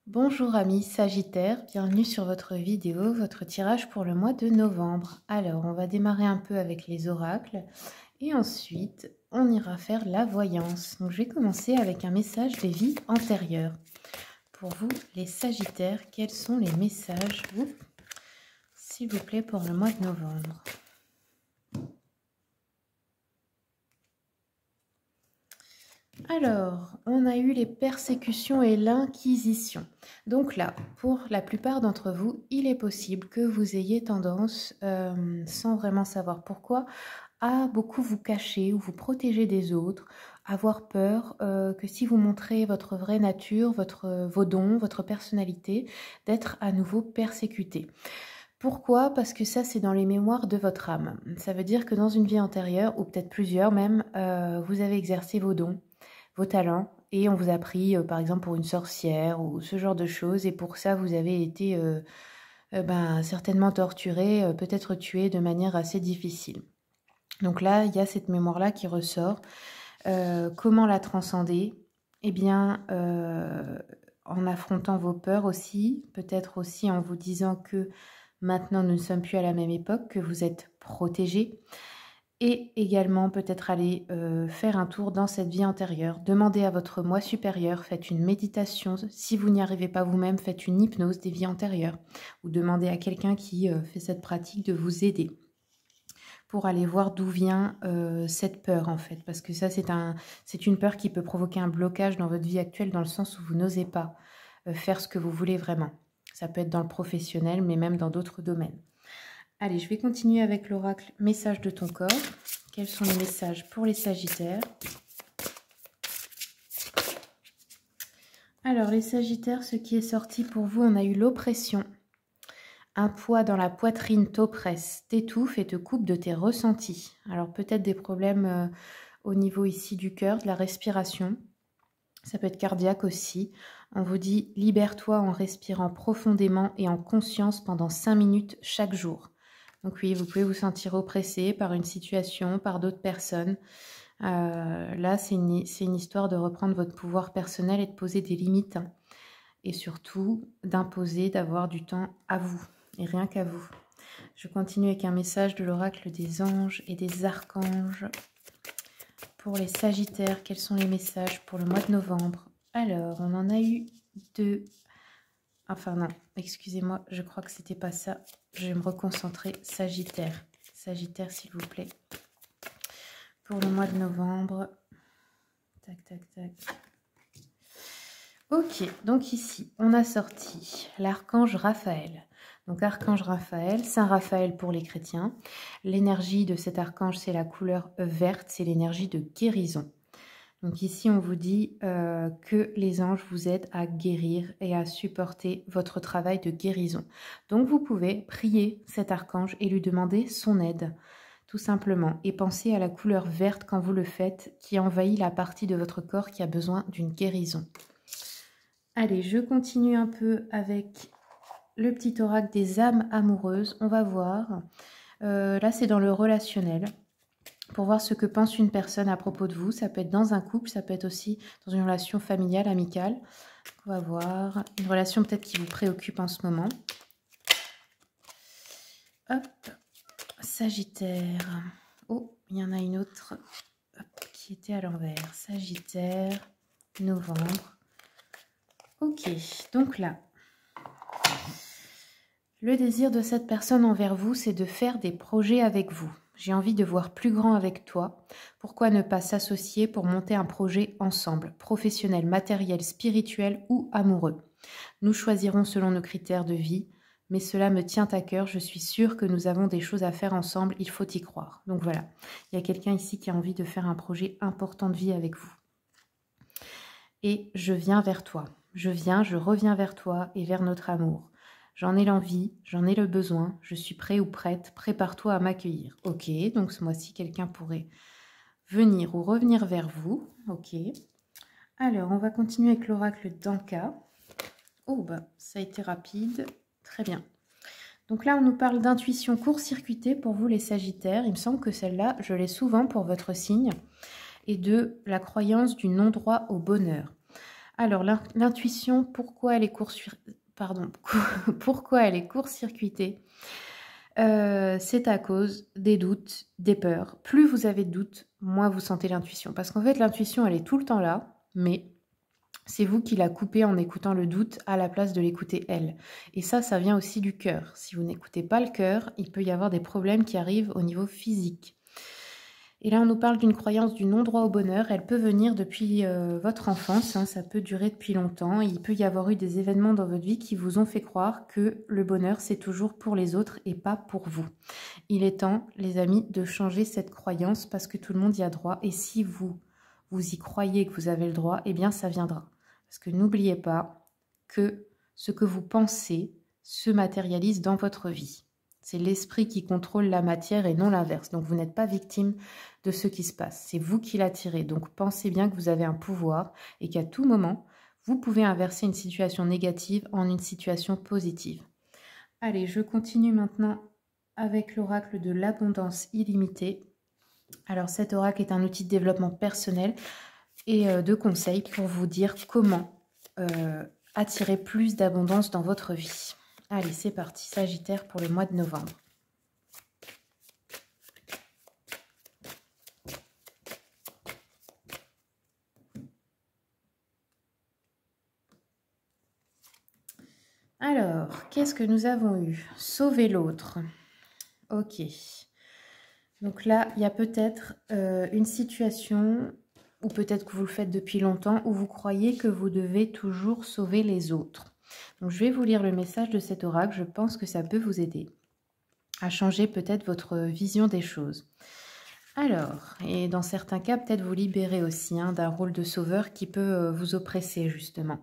Bonjour amis Sagittaires, bienvenue sur votre vidéo, votre tirage pour le mois de novembre. Alors, on va démarrer un peu avec les oracles et ensuite on ira faire la voyance. Donc, je vais commencer avec un message des vies antérieures. Pour vous, les Sagittaires, quels sont les messages, s'il vous plaît, pour le mois de novembre? Alors, on a eu les persécutions et l'inquisition. Donc là, pour la plupart d'entre vous, il est possible que vous ayez tendance, sans vraiment savoir pourquoi, à beaucoup vous cacher ou vous protéger des autres, avoir peur que si vous montrez votre vraie nature, vos dons, votre personnalité, d'être à nouveau persécuté. Pourquoi? Parce que ça, c'est dans les mémoires de votre âme. Ça veut dire que dans une vie antérieure, ou peut-être plusieurs même, vous avez exercé vos dons, vos talents, et on vous a pris par exemple pour une sorcière ou ce genre de choses, et pour ça vous avez été certainement torturé, peut-être tué de manière assez difficile. Donc là, il y a cette mémoire-là qui ressort. Comment la transcender? Eh bien, en affrontant vos peurs aussi, peut-être aussi en vous disant que maintenant nous ne sommes plus à la même époque, que vous êtes protégés. Et également peut-être aller faire un tour dans cette vie antérieure. Demandez à votre moi supérieur, faites une méditation. Si vous n'y arrivez pas vous-même, faites une hypnose des vies antérieures. Ou demandez à quelqu'un qui fait cette pratique de vous aider pour aller voir d'où vient cette peur en fait. Parce que ça, c'est une peur qui peut provoquer un blocage dans votre vie actuelle dans le sens où vous n'osez pas faire ce que vous voulez vraiment. Ça peut être dans le professionnel, mais même dans d'autres domaines. Allez, je vais continuer avec l'oracle message de ton corps. Quels sont les messages pour les Sagittaires? Alors, les Sagittaires, ce qui est sorti pour vous, on a eu l'oppression. Un poids dans la poitrine t'oppresse, t'étouffe et te coupe de tes ressentis. Alors, peut-être des problèmes au niveau ici du cœur, de la respiration. Ça peut être cardiaque aussi. On vous dit, libère-toi en respirant profondément et en conscience pendant 5 minutes chaque jour. Donc oui, vous pouvez vous sentir oppressé par une situation, par d'autres personnes. Là, c'est une histoire de reprendre votre pouvoir personnel et de poser des limites. Hein. Et surtout, d'imposer, d'avoir du temps à vous, et rien qu'à vous. Je continue avec un message de l'oracle des anges et des archanges. Pour les Sagittaires, quels sont les messages pour le mois de novembre? Alors, on en a eu deux. Enfin non, excusez-moi, je crois que c'était pas ça. Je vais me reconcentrer. Sagittaire. Sagittaire, s'il vous plaît. Pour le mois de novembre. Tac, tac, tac. Ok, donc ici, on a sorti l'archange Raphaël. Donc archange Raphaël, Saint Raphaël pour les chrétiens. L'énergie de cet archange, c'est la couleur verte, c'est l'énergie de guérison. Donc ici, on vous dit que les anges vous aident à guérir et à supporter votre travail de guérison. Donc vous pouvez prier cet archange et lui demander son aide, tout simplement. Et pensez à la couleur verte quand vous le faites, qui envahit la partie de votre corps qui a besoin d'une guérison. Allez, je continue un peu avec le petit oracle des âmes amoureuses. On va voir. Là, c'est dans le relationnel. Pour voir ce que pense une personne à propos de vous. Ça peut être dans un couple, ça peut être aussi dans une relation familiale, amicale. On va voir une relation peut-être qui vous préoccupe en ce moment. Hop, Sagittaire. Oh, il y en a une autre qui était à l'envers. Sagittaire, novembre. Ok, donc là, le désir de cette personne envers vous, c'est de faire des projets avec vous. J'ai envie de voir plus grand avec toi. Pourquoi ne pas s'associer pour monter un projet ensemble, professionnel, matériel, spirituel ou amoureux? Nous choisirons selon nos critères de vie, mais cela me tient à cœur. Je suis sûre que nous avons des choses à faire ensemble. Il faut y croire. Donc voilà, il y a quelqu'un ici qui a envie de faire un projet important de vie avec vous. Et je viens vers toi. Je reviens vers toi et vers notre amour. J'en ai l'envie, j'en ai le besoin, je suis prêt ou prête, prépare-toi à m'accueillir. Ok, donc ce mois-ci, quelqu'un pourrait venir ou revenir vers vous. Ok. Alors, on va continuer avec l'oracle d'Anka. Oh, bah, ça a été rapide. Très bien. Donc là, on nous parle d'intuition court-circuitée pour vous les Sagittaires. Il me semble que celle-là, je l'ai souvent pour votre signe. Et de la croyance du non-droit au bonheur. Alors, l'intuition, pourquoi elle est pourquoi elle est court-circuitée? C'est à cause des doutes, des peurs. Plus vous avez de doutes, moins vous sentez l'intuition. Parce qu'en fait, l'intuition, elle est tout le temps là, mais c'est vous qui la coupez en écoutant le doute à la place de l'écouter elle. Et ça vient aussi du cœur. Si vous n'écoutez pas le cœur, il peut y avoir des problèmes qui arrivent au niveau physique. Et là, on nous parle d'une croyance du non-droit au bonheur. Elle peut venir depuis votre enfance, hein, ça peut durer depuis longtemps. Il peut y avoir eu des événements dans votre vie qui vous ont fait croire que le bonheur, c'est toujours pour les autres et pas pour vous. Il est temps, les amis, de changer cette croyance parce que tout le monde y a droit. Et si vous y croyez que vous avez le droit, eh bien, ça viendra. Parce que n'oubliez pas que ce que vous pensez se matérialise dans votre vie. C'est l'esprit qui contrôle la matière et non l'inverse. Donc, vous n'êtes pas victime de ce qui se passe. C'est vous qui l'attirez. Donc, pensez bien que vous avez un pouvoir et qu'à tout moment, vous pouvez inverser une situation négative en une situation positive. Allez, je continue maintenant avec l'oracle de l'abondance illimitée. Alors, cet oracle est un outil de développement personnel et de conseils pour vous dire comment attirer plus d'abondance dans votre vie. Allez, c'est parti, Sagittaire pour le mois de novembre. Alors, qu'est-ce que nous avons eu? Sauver l'autre. Ok. Donc là, il y a peut-être une situation, ou peut-être que vous le faites depuis longtemps, où vous croyez que vous devez toujours sauver les autres. Donc, je vais vous lire le message de cet oracle. Je pense que ça peut vous aider à changer peut-être votre vision des choses. Alors, et dans certains cas, peut-être vous libérer aussi d'un rôle de sauveur qui peut vous oppresser justement.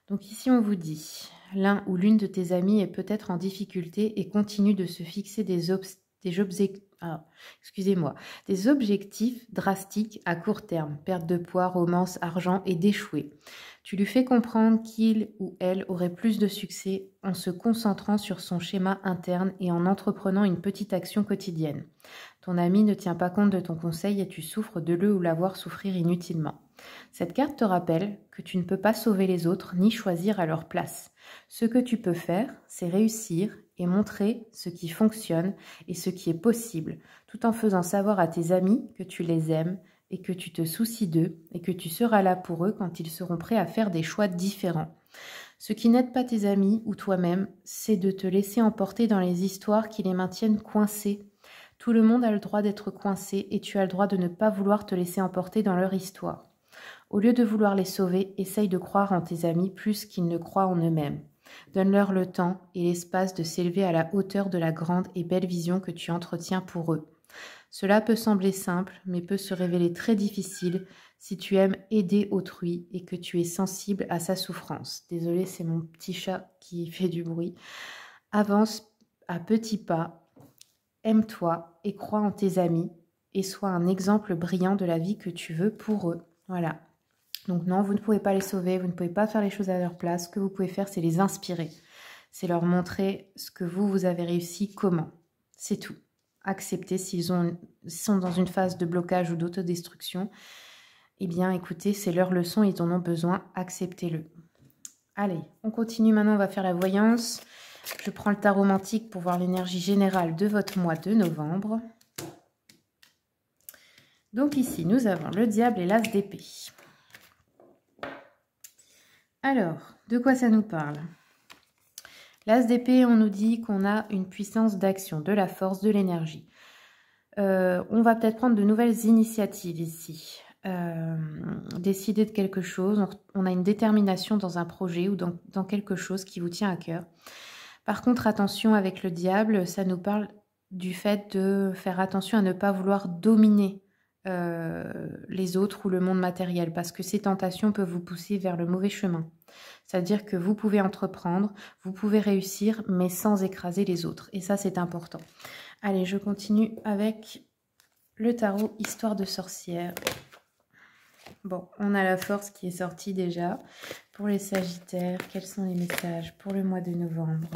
Donc ici, on vous dit, l'un ou l'une de tes amis est peut-être en difficulté et continue de se fixer des objectifs drastiques à court terme, perte de poids, romance, argent et d'échouer. Tu lui fais comprendre qu'il ou elle aurait plus de succès en se concentrant sur son schéma interne et en entreprenant une petite action quotidienne. Ton ami ne tient pas compte de ton conseil et tu souffres de le ou la voir souffrir inutilement. Cette carte te rappelle que tu ne peux pas sauver les autres ni choisir à leur place. Ce que tu peux faire, c'est réussir et montrer ce qui fonctionne et ce qui est possible, tout en faisant savoir à tes amis que tu les aimes et que tu te soucies d'eux et que tu seras là pour eux quand ils seront prêts à faire des choix différents. Ce qui n'aide pas tes amis ou toi-même, c'est de te laisser emporter dans les histoires qui les maintiennent coincés. Tout le monde a le droit d'être coincé et tu as le droit de ne pas vouloir te laisser emporter dans leur histoire. Au lieu de vouloir les sauver, essaye de croire en tes amis plus qu'ils ne croient en eux-mêmes. Donne-leur le temps et l'espace de s'élever à la hauteur de la grande et belle vision que tu entretiens pour eux. Cela peut sembler simple, mais peut se révéler très difficile si tu aimes aider autrui et que tu es sensible à sa souffrance. Désolée, c'est mon petit chat qui fait du bruit. Avance à petits pas, aime-toi et crois en tes amis et sois un exemple brillant de la vie que tu veux pour eux. Voilà. Donc non, vous ne pouvez pas les sauver, vous ne pouvez pas faire les choses à leur place. Ce que vous pouvez faire, c'est les inspirer. C'est leur montrer ce que vous avez réussi, comment. C'est tout. Accepter s'ils sont dans une phase de blocage ou d'autodestruction. Eh bien, écoutez, c'est leur leçon, ils en ont besoin, acceptez-le. Allez, on continue maintenant, on va faire la voyance. Je prends le tarot romantique pour voir l'énergie générale de votre mois de novembre. Donc ici, nous avons le diable et l'as d'épée. Alors, de quoi ça nous parle? L'as d'épée, on nous dit qu'on a une puissance d'action, de la force, de l'énergie. On va peut-être prendre de nouvelles initiatives ici. Décider de quelque chose. On a une détermination dans un projet ou dans quelque chose qui vous tient à cœur. Par contre, attention avec le diable, ça nous parle du fait de faire attention à ne pas vouloir dominer les autres ou le monde matériel, parce que ces tentations peuvent vous pousser vers le mauvais chemin. C'est-à-dire que vous pouvez entreprendre, vous pouvez réussir, mais sans écraser les autres. Et ça, c'est important. Allez, je continue avec le tarot Histoire de sorcière. Bon, on a la force qui est sortie déjà. Pour les Sagittaires, quels sont les messages pour le mois de novembre?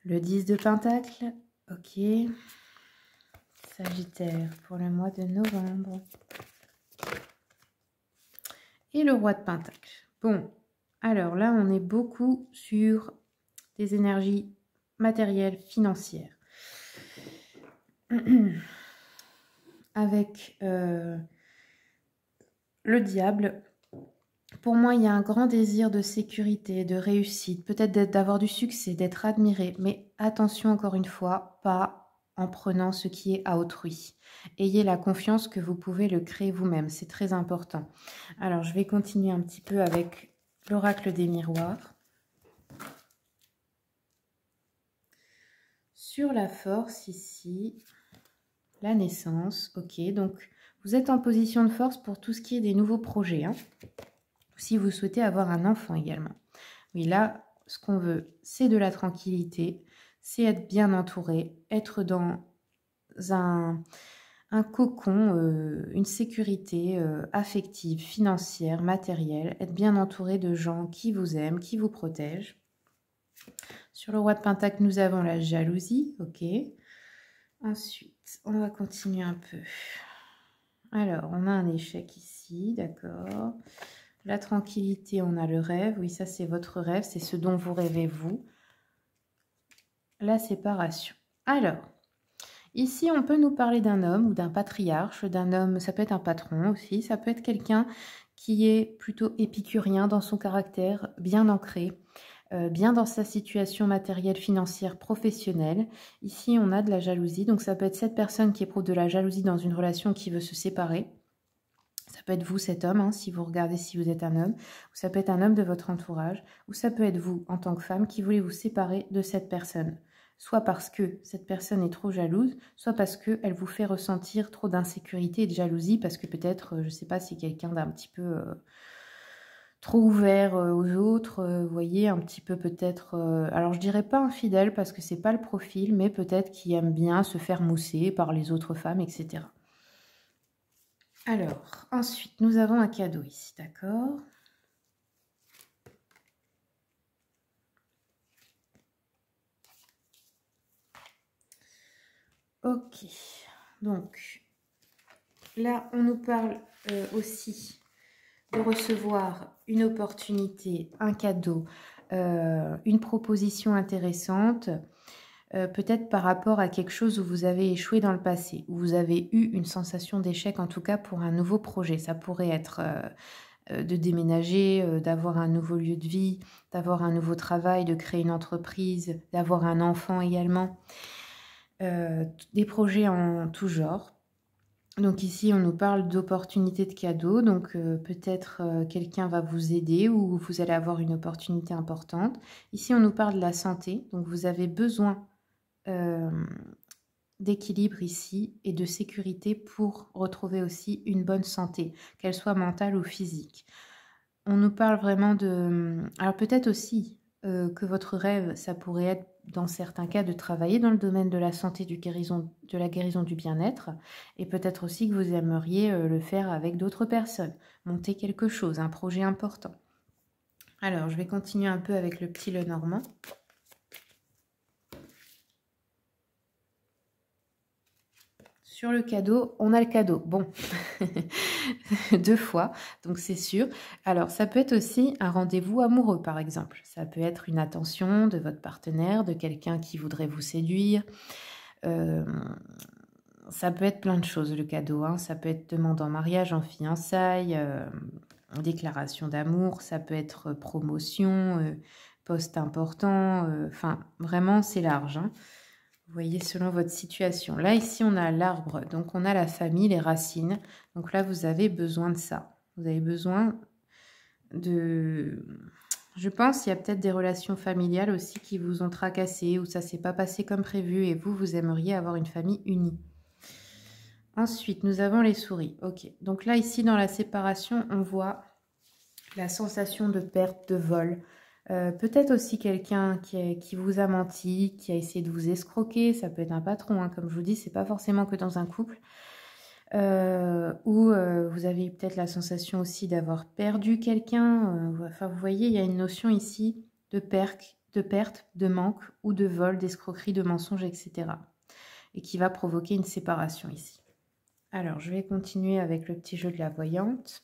Le 10 de Pentacle, ok. Sagittaire pour le mois de novembre. et le roi de Pentacle. Bon, alors là, on est beaucoup sur des énergies matérielles, financières. Avec le diable, pour moi, il y a un grand désir de sécurité, de réussite, peut-être d'avoir du succès, d'être admiré. Mais attention, encore une fois, pas en prenant ce qui est à autrui. Ayez la confiance que vous pouvez le créer vous-même. C'est très important. Alors, je vais continuer un petit peu avec l'oracle des miroirs. Sur la force, ici, la naissance. Ok, donc vous êtes en position de force pour tout ce qui est des nouveaux projets. Hein. Si vous souhaitez avoir un enfant également. Oui, là, ce qu'on veut, c'est de la tranquillité, c'est être bien entouré, être dans un cocon, une sécurité affective, financière, matérielle, être bien entouré de gens qui vous aiment, qui vous protègent. Sur le roi de Pentacle, nous avons la jalousie, ok. Ensuite, on va continuer un peu. Alors, on a un échec ici, d'accord. La tranquillité, on a le rêve. Oui, ça, c'est votre rêve. C'est ce dont vous rêvez, vous. La séparation. Alors, ici, on peut nous parler d'un homme ou d'un patriarche. D'un homme, ça peut être un patron aussi. Ça peut être quelqu'un qui est plutôt épicurien dans son caractère, bien ancré, bien dans sa situation matérielle, financière, professionnelle. Ici, on a de la jalousie. Donc, ça peut être cette personne qui éprouve de la jalousie dans une relation qui veut se séparer. Ça peut être vous, cet homme, hein, si vous regardez si vous êtes un homme, ou ça peut être un homme de votre entourage, ou ça peut être vous, en tant que femme, qui voulez vous séparer de cette personne. Soit parce que cette personne est trop jalouse, soit parce qu'elle vous fait ressentir trop d'insécurité et de jalousie, parce que peut-être, je ne sais pas, si quelqu'un d'un petit peu trop ouvert aux autres, vous voyez, un petit peu peut-être, alors je dirais pas infidèle, parce que c'est pas le profil, mais peut-être qui aime bien se faire mousser par les autres femmes, etc. Alors, ensuite, nous avons un cadeau ici, d'accord? Ok, donc là, on nous parle aussi de recevoir une opportunité, un cadeau, une proposition intéressante, peut-être par rapport à quelque chose où vous avez échoué dans le passé, où vous avez eu une sensation d'échec, en tout cas pour un nouveau projet. Ça pourrait être de déménager, d'avoir un nouveau lieu de vie, d'avoir un nouveau travail, de créer une entreprise, d'avoir un enfant également. Des projets en tout genre. Donc ici, on nous parle d'opportunités de cadeaux. Donc peut-être quelqu'un va vous aider ou vous allez avoir une opportunité importante. Ici, on nous parle de la santé. Donc vous avez besoin d'équilibre ici et de sécurité pour retrouver aussi une bonne santé, qu'elle soit mentale ou physique. On nous parle vraiment de... Alors peut-être aussi que votre rêve, ça pourrait être dans certains cas de travailler dans le domaine de la santé, de la guérison du bien-être, et peut-être aussi que vous aimeriez le faire avec d'autres personnes, monter quelque chose, un projet important. Alors, je vais continuer un peu avec le petit Lenormand. Sur le cadeau, on a le cadeau. Bon, 2 fois, donc c'est sûr. Alors, ça peut être aussi un rendez-vous amoureux, par exemple. Ça peut être une attention de votre partenaire, de quelqu'un qui voudrait vous séduire. Ça peut être plein de choses, le cadeau. Hein. Ça peut être demande en mariage, en fiançailles, déclaration d'amour. Ça peut être promotion, poste important. Enfin, vraiment, c'est large, hein. Vous voyez, selon votre situation. Là, ici, on a l'arbre. Donc, on a la famille, les racines. Donc là, vous avez besoin de ça. Vous avez besoin de... Je pense qu'il y a peut-être des relations familiales aussi qui vous ont tracassé ou ça ne s'est pas passé comme prévu et vous, vous aimeriez avoir une famille unie. Ensuite, nous avons les souris. Ok. Donc là, ici, dans la séparation, on voit la sensation de perte, de vol. Peut-être aussi quelqu'un qui vous a menti, qui a essayé de vous escroquer. Ça peut être un patron, hein, comme je vous dis, c'est pas forcément que dans un couple. Ou vous avez peut-être la sensation aussi d'avoir perdu quelqu'un. Enfin, vous voyez, il y a une notion ici de perte, de manque ou de vol, d'escroquerie, de mensonge, etc. Et qui va provoquer une séparation ici. Alors, je vais continuer avec le petit jeu de la voyante.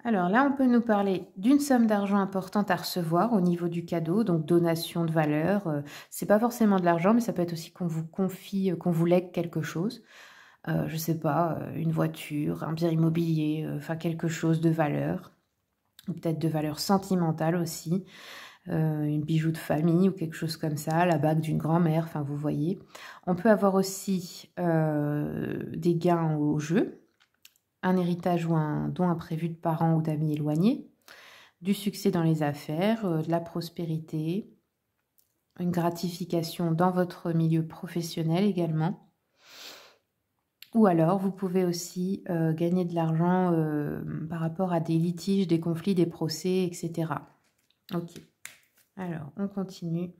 Alors là, on peut nous parler d'une somme d'argent importante à recevoir au niveau du cadeau, donc donation de valeur. C'est pas forcément de l'argent, mais ça peut être aussi qu'on vous confie, qu'on vous lègue quelque chose. Je sais pas, une voiture, un bien immobilier, enfin quelque chose de valeur, ou peut-être de valeur sentimentale aussi, une bijou de famille ou quelque chose comme ça, la bague d'une grand-mère, enfin vous voyez. On peut avoir aussi des gains au jeu, un héritage ou un don imprévu de parents ou d'amis éloignés, du succès dans les affaires, de la prospérité, une gratification dans votre milieu professionnel également. Ou alors, vous pouvez aussi gagner de l'argent par rapport à des litiges, des conflits, des procès, etc. Ok. Alors, on continue.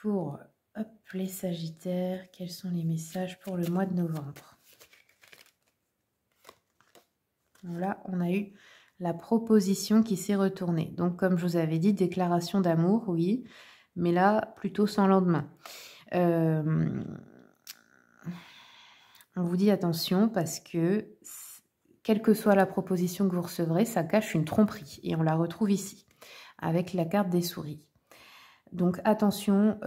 Pour hop, les Sagittaires, quels sont les messages pour le mois de novembre? Là, on a eu la proposition qui s'est retournée. Donc, comme je vous avais dit, déclaration d'amour, oui, mais là, plutôt sans lendemain. On vous dit attention parce que, quelle que soit la proposition que vous recevrez, ça cache une tromperie. Et on la retrouve ici, avec la carte des souris. Donc attention,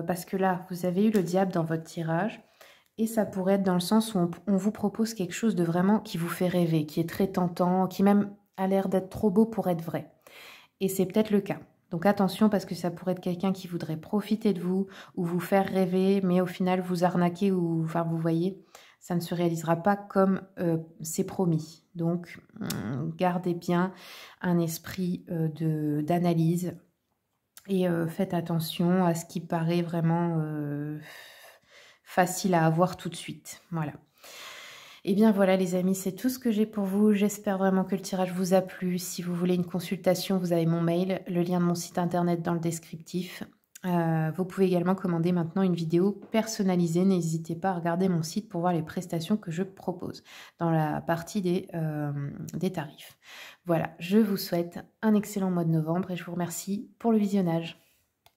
parce que là, vous avez eu le diable dans votre tirage. Et ça pourrait être dans le sens où on vous propose quelque chose de vraiment qui vous fait rêver, qui est très tentant, qui même a l'air d'être trop beau pour être vrai. Et c'est peut-être le cas. Donc attention parce que ça pourrait être quelqu'un qui voudrait profiter de vous ou vous faire rêver, mais au final vous arnaquer ou, enfin vous voyez, ça ne se réalisera pas comme c'est promis. Donc gardez bien un esprit d'analyse et faites attention à ce qui paraît vraiment facile à avoir tout de suite. Voilà. Et bien voilà les amis, c'est tout ce que j'ai pour vous. J'espère vraiment que le tirage vous a plu. Si vous voulez une consultation, vous avez mon mail, le lien de mon site internet dans le descriptif. Vous pouvez également commander maintenant une vidéo personnalisée. N'hésitez pas à regarder mon site pour voir les prestations que je propose dans la partie des tarifs. Voilà, je vous souhaite un excellent mois de novembre et je vous remercie pour le visionnage.